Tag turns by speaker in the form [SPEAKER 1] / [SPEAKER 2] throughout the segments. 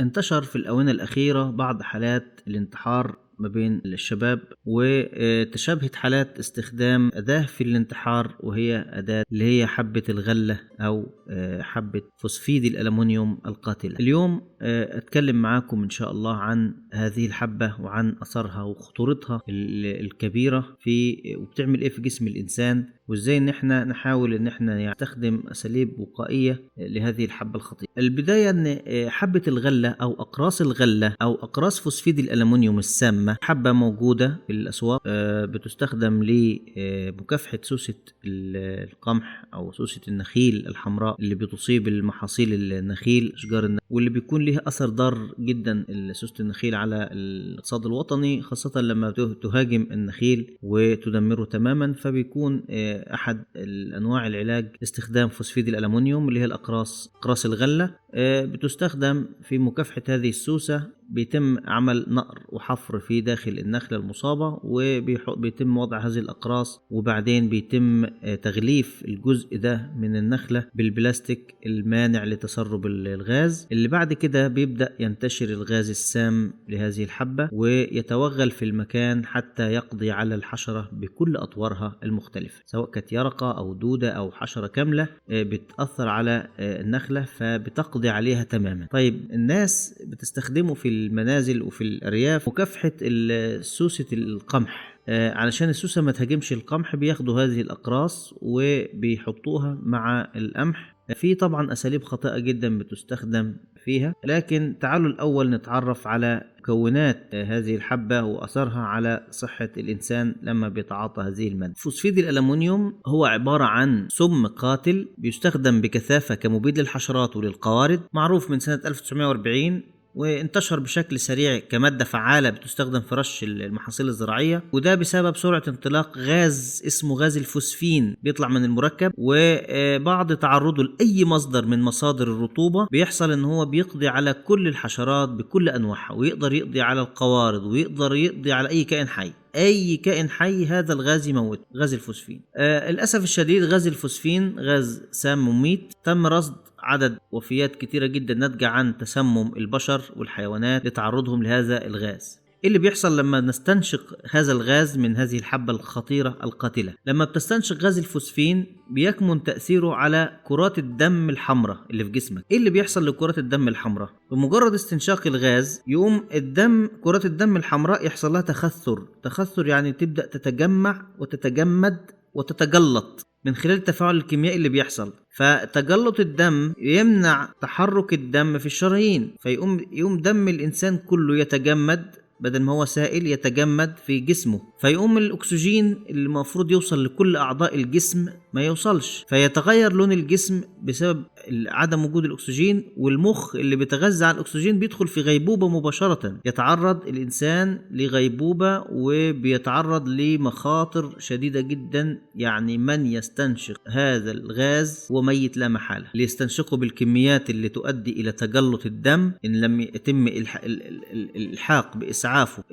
[SPEAKER 1] انتشر في الآونة الأخيرة بعض حالات الانتحار ما بين الشباب، وتشابهت حالات استخدام أداة في الانتحار، وهي أداة اللي هي حبة الغلة أو حبة فوسفيد الألمنيوم القاتلة. اليوم أتكلم معاكم إن شاء الله عن هذه الحبة وعن أثرها وخطورتها الكبيرة وبتعمل إيه في جسم الإنسان، وإزاي إن إحنا نحاول إن إحنا نستخدم أساليب وقائية لهذه الحبة الخطيرة. البداية إن حبة الغلة أو أقراص الغلة أو أقراص فوسفيد الألمنيوم السامة حبة موجودة في الأسواق، بتستخدم لمكافحة سوسة القمح أو سوسة النخيل الحمراء اللي بتصيب المحاصيل النخيل أشجار النخيل، واللي بيكون لها أثر ضار جدا سوسة النخيل على الاقتصاد الوطني، خاصة لما تهاجم النخيل وتدمره تماما. فبيكون أحد الأنواع العلاج استخدام فوسفيد الألمنيوم اللي هي أقراص الغلة، بتستخدم في مكافحة هذه السوسة. بيتم عمل نقر وحفر في داخل النخلة المصابة، وبيتم وضع هذه الأقراص، وبعدين بيتم تغليف الجزء ده من النخلة بالبلاستيك المانع لتسرب الغاز، اللي بعد كده بيبدأ ينتشر الغاز السام لهذه الحبة ويتوغل في المكان حتى يقضي على الحشرة بكل أطوارها المختلفة، سواء كانت يرقة أو دودة أو حشرة كاملة بتأثر على النخلة فبتقضي عليها تماما. طيب الناس بتستخدمه في المنازل وفي الأرياف مكافحة سوسة القمح، علشان السوسة ما تهاجمش القمح بياخدوا هذه الأقراص وبيحطوها مع القمح. في طبعا أساليب خاطئة جدا بتستخدم فيها، لكن تعالوا الأول نتعرف على مكونات هذه الحبة وأثرها على صحة الإنسان لما بيتعاطى هذه المادة. فوسفيد الألمنيوم هو عبارة عن سم قاتل بيستخدم بكثافة كمبيد للحشرات وللقوارض، معروف من سنة 1940، وانتشر بشكل سريع كمادة فعالة بتستخدم في رش المحاصيل الزراعية، وده بسبب سرعة انطلاق غاز اسمه غاز الفوسفين بيطلع من المركب، وبعد تعرضه لأي مصدر من مصادر الرطوبة بيحصل ان هو بيقضي على كل الحشرات بكل أنواعها، ويقدر يقضي على القوارض، ويقدر يقضي على أي كائن حي. أي كائن حي هذا الغاز يموت، غاز الفوسفين. للأسف الشديد غاز الفوسفين غاز سام مميت. تم رصد عدد وفيات كتيرة جدا ناتجة عن تسمم البشر والحيوانات لتعرضهم لهذا الغاز. إيه اللي بيحصل لما نستنشق هذا الغاز من هذه الحبة الخطيرة القاتلة؟ لما بتستنشق غاز الفوسفين بيكمن تأثيره على كرات الدم الحمراء اللي في جسمك. إيه اللي بيحصل لكرات الدم الحمراء؟ بمجرد استنشاق الغاز يقوم كرات الدم الحمراء يحصل لها تخثر، يعني تبدأ تتجمع وتتجمد وتتجلط من خلال التفاعل الكيميائي اللي بيحصل. فتجلط الدم يمنع تحرك الدم في الشرايين، فيقوم دم الإنسان كله يتجمد، بدل ما هو سائل يتجمد في جسمه، فيقوم الأكسجين اللي المفروض يوصل لكل أعضاء الجسم ما يوصلش، فيتغير لون الجسم بسبب عدم وجود الأكسجين، والمخ اللي بيتغذى على الأكسجين بيدخل في غيبوبة مباشرة. يتعرض الإنسان لغيبوبة وبيتعرض لمخاطر شديدة جدا. يعني من يستنشق هذا الغاز هو ميت لا محالة. اللي يستنشقه بالكميات اللي تؤدي إلى تجلط الدم إن لم يتم الإلحاق بإسعافه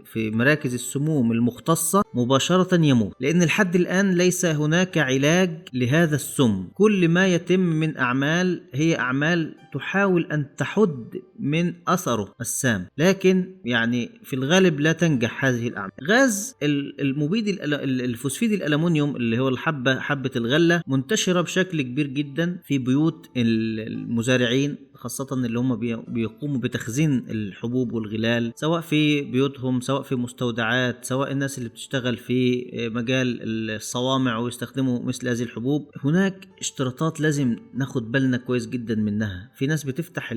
[SPEAKER 1] في مراكز السموم المختصة مباشرة يموت، لأن لحد الآن ليس هناك علاج لهذا السم. كل ما يتم من أعمال هي أعمال تحاول أن تحد من أثره السام، لكن يعني في الغالب لا تنجح هذه الأعمال. غاز المبيد الفوسفيد الألمنيوم اللي هو حبة الغلة منتشرة بشكل كبير جدا في بيوت المزارعين، خاصة اللي هم بيقوموا بتخزين الحبوب والغلال، سواء في بيوتهم سواء في مستودعات، سواء الناس اللي بتشتغل في مجال الصوامع ويستخدموا مثل هذه الحبوب. هناك اشتراطات لازم ناخد بالنا كويس جدا منها. في ناس بتفتح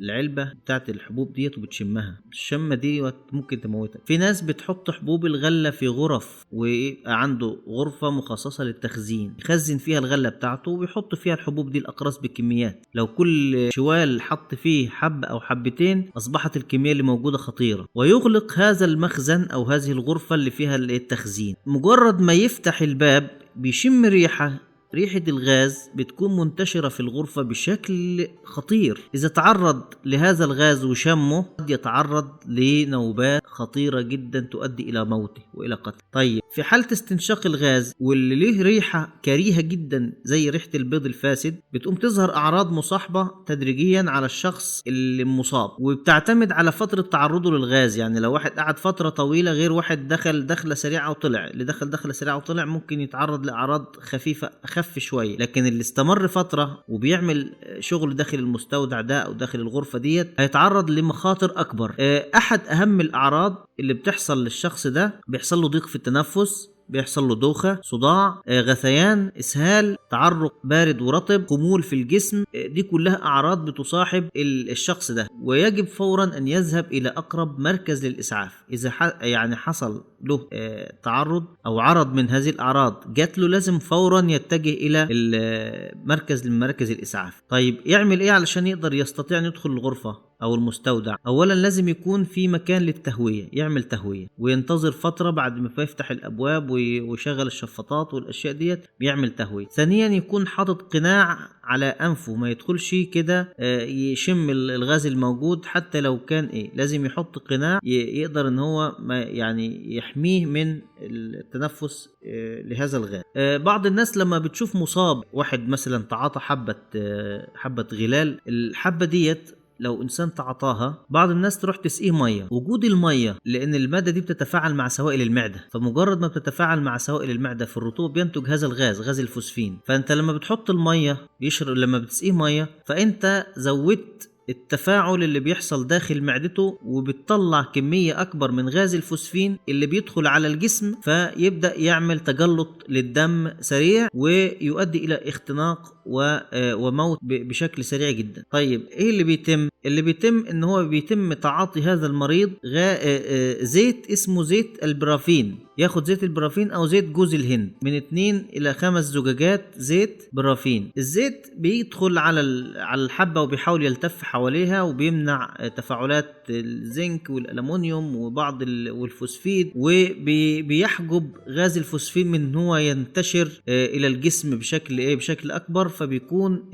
[SPEAKER 1] العلبة بتاعت الحبوب ديت وبتشمها، الشمة دي ممكن تموتك. في ناس بتحط حبوب الغلة في غرف، ويبقى عنده غرفة مخصصة للتخزين يخزن فيها الغلة بتاعته ويحط فيها الحبوب دي الأقراص بكميات. لو كل شوال حط فيه حب أو حبتين أصبحت الكمية اللي موجودة خطيرة، ويغلق هذا المخزن أو هذه الغرفة اللي فيها التخزين. مجرد ما يفتح الباب بيشم ريحة الغاز بتكون منتشرة في الغرفة بشكل خطير. إذا تعرض لهذا الغاز وشمه قد يتعرض لنوبات خطيرة جدا تؤدي إلى موته وإلى قتله. طيب في حالة استنشاق الغاز واللي ليه ريحة كريهة جدا زي ريحة البيض الفاسد، بتقوم تظهر أعراض مصاحبة تدريجيا على الشخص اللي مصاب، وبتعتمد على فترة تعرضه للغاز. يعني لو واحد قعد فترة طويلة غير واحد دخل دخلة سريعة وطلع، اللي دخل دخلة سريعة وطلع ممكن يتعرض لأعراض خفيفة أخف شوية، لكن اللي استمر فترة وبيعمل شغل داخل المستودع ده أو داخل الغرفة ديت هيتعرض لمخاطر أكبر. أحد أهم الأعراض اللي بتحصل للشخص ده، بيحصل له ضيق في التنفس، بيحصل له دوخة، صداع، غثيان، إسهال، تعرق بارد ورطب، خمول في الجسم. دي كلها أعراض بتصاحب الشخص ده، ويجب فورا أن يذهب إلى أقرب مركز للإسعاف. إذا يعني حصل له تعرض أو عرض من هذه الأعراض جات له، لازم فورا يتجه إلى المركز من مراكز الإسعاف. طيب يعمل إيه علشان يقدر يستطيع أن يدخل الغرفة أو المستودع؟ أولا لازم يكون في مكان للتهوية، يعمل تهوية وينتظر فترة بعد ما يفتح الأبواب ويشغل الشفاطات والأشياء ديت، بيعمل تهوية. ثانيا يكون حاطط قناع على أنفه، ما يدخلش كده يشم الغاز الموجود حتى لو كان لازم يحط قناع يقدر ان هو ما يعني يحميه من التنفس لهذا الغاز. بعض الناس لما بتشوف مصاب، واحد مثلا تعاطى حبة غلال، الحبة ديت لو انسان تعاطاها، بعض الناس تروح تسقيه ميه. وجود الميه، لان الماده دي بتتفاعل مع سوائل المعده، فمجرد ما بتتفاعل مع سوائل المعده في الرطوبه بينتج هذا الغاز، غاز الفوسفين. فانت لما بتحط الميه بيشرب، لما بتسقيه ميه فانت زودت التفاعل اللي بيحصل داخل معدته، وبتطلع كمية أكبر من غاز الفوسفين اللي بيدخل على الجسم، فيبدأ يعمل تجلط للدم سريع ويؤدي إلى اختناق وموت بشكل سريع جدا. طيب إيه اللي بيتم؟ اللي بيتم إن هو بيتم تعاطي هذا المريض زيت اسمه زيت البرافين. ياخد زيت البرافين أو زيت جوز الهند من 2 إلى 5 زجاجات زيت برافين. الزيت بيدخل على الحبة وبيحاول يلتف حواليها، وبيمنع تفاعلات الزنك والألمنيوم وبعض والفوسفيد، وبيحجب غاز الفوسفين من ان هو ينتشر الى الجسم بشكل اكبر، فبيكون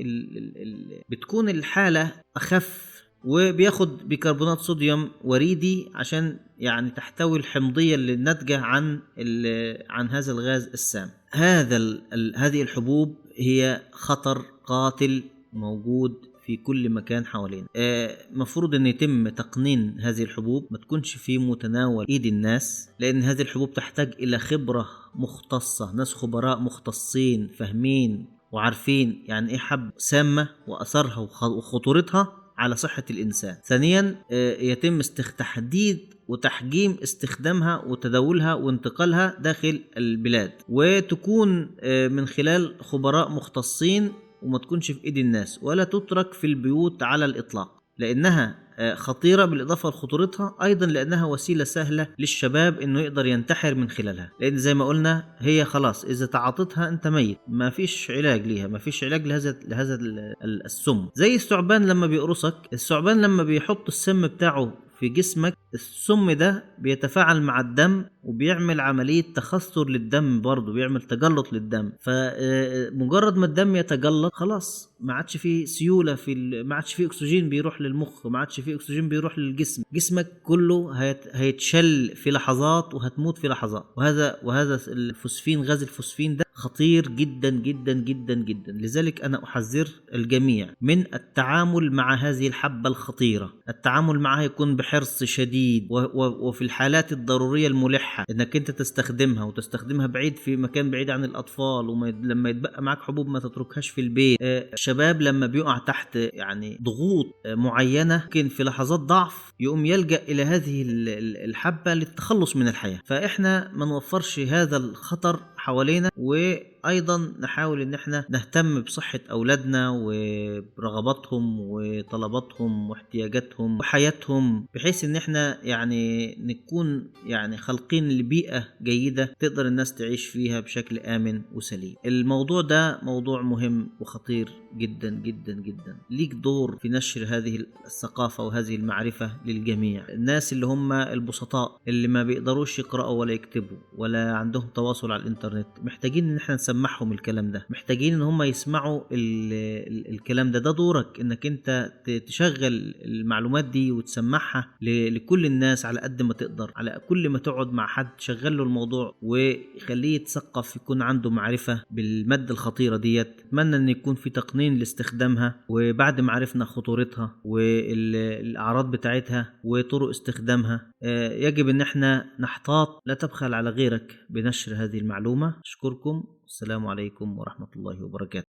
[SPEAKER 1] بتكون الحالة اخف. وبياخد بيكربونات صوديوم وريدي عشان يعني تحتوي الحمضية اللي ناتجة عن هذا الغاز السام. هذه الحبوب هي خطر قاتل موجود في كل مكان حوالينا. مفروض ان يتم تقنين هذه الحبوب، ما تكونش في متناول ايد الناس، لان هذه الحبوب تحتاج الى خبرة مختصة، ناس خبراء مختصين فاهمين وعارفين يعني ايه حب سامة واثرها وخطورتها على صحة الانسان. ثانيا يتم تحديد وتحجيم استخدامها وتداولها وانتقالها داخل البلاد، وتكون من خلال خبراء مختصين، وما تكونش في ايد الناس، ولا تترك في البيوت على الاطلاق، لانها خطيرة. بالاضافة لخطورتها ايضا لانها وسيلة سهلة للشباب انه يقدر ينتحر من خلالها، لان زي ما قلنا هي خلاص اذا تعاطتها انت ميت، ما فيش علاج ليها، ما فيش علاج لهذا السم. زي الثعبان لما بيقرصك، الثعبان لما بيحط السم بتاعه في جسمك، السم ده بيتفاعل مع الدم وبيعمل عملية تخثر للدم، برضه بيعمل تجلط للدم. فمجرد ما الدم يتجلط خلاص ما عادش فيه سيولة ما عادش فيه أكسجين بيروح للمخ، ما عادش فيه أكسجين بيروح للجسم، جسمك كله هيتشل في لحظات وهتموت في لحظات. وهذا الفوسفين، غاز الفوسفين ده خطير جدا جدا جدا جدا. لذلك أنا أحذر الجميع من التعامل مع هذه الحبة الخطيرة. التعامل معها يكون بحرص شديد، وفي الحالات الضرورية الملحة انك انت تستخدمها، وتستخدمها بعيد في مكان بعيد عن الاطفال، ولما يتبقى معك حبوب ما تتركهاش في البيت. الشباب لما بيقع تحت يعني ضغوط معينة، ممكن في لحظات ضعف يقوم يلجأ الى هذه الحبة للتخلص من الحياة. فاحنا ما نوفرش هذا الخطر حوالينا، وايضا نحاول ان احنا نهتم بصحة اولادنا وبرغباتهم وطلباتهم واحتياجاتهم وحياتهم، بحيث ان احنا يعني نكون يعني خلقين لبيئة جيدة تقدر الناس تعيش فيها بشكل آمن وسليم. الموضوع ده موضوع مهم وخطير جدا جدا جدا. ليك دور في نشر هذه الثقافة وهذه المعرفة للجميع. الناس اللي هم البسطاء اللي ما بيقدروش يقرأوا ولا يكتبوا ولا عندهم تواصل على الانترنت الانترنت، محتاجين ان احنا نسمعهم الكلام ده، محتاجين ان هم يسمعوا الكلام ده. ده دورك انك انت تشغل المعلومات دي وتسمعها لكل الناس على قد ما تقدر. على كل ما تقعد مع حد شغل له الموضوع وخليه يتثقف، يكون عنده معرفة بالمادة الخطيرة ديت. اتمنى ان يكون في تقنين لاستخدامها، وبعد ما عرفنا خطورتها والاعراض بتاعتها وطرق استخدامها، يجب ان احنا نحتاط، لا تبخل على غيرك بنشر هذه المعلومة. اشكركم، السلام عليكم ورحمة الله وبركاته.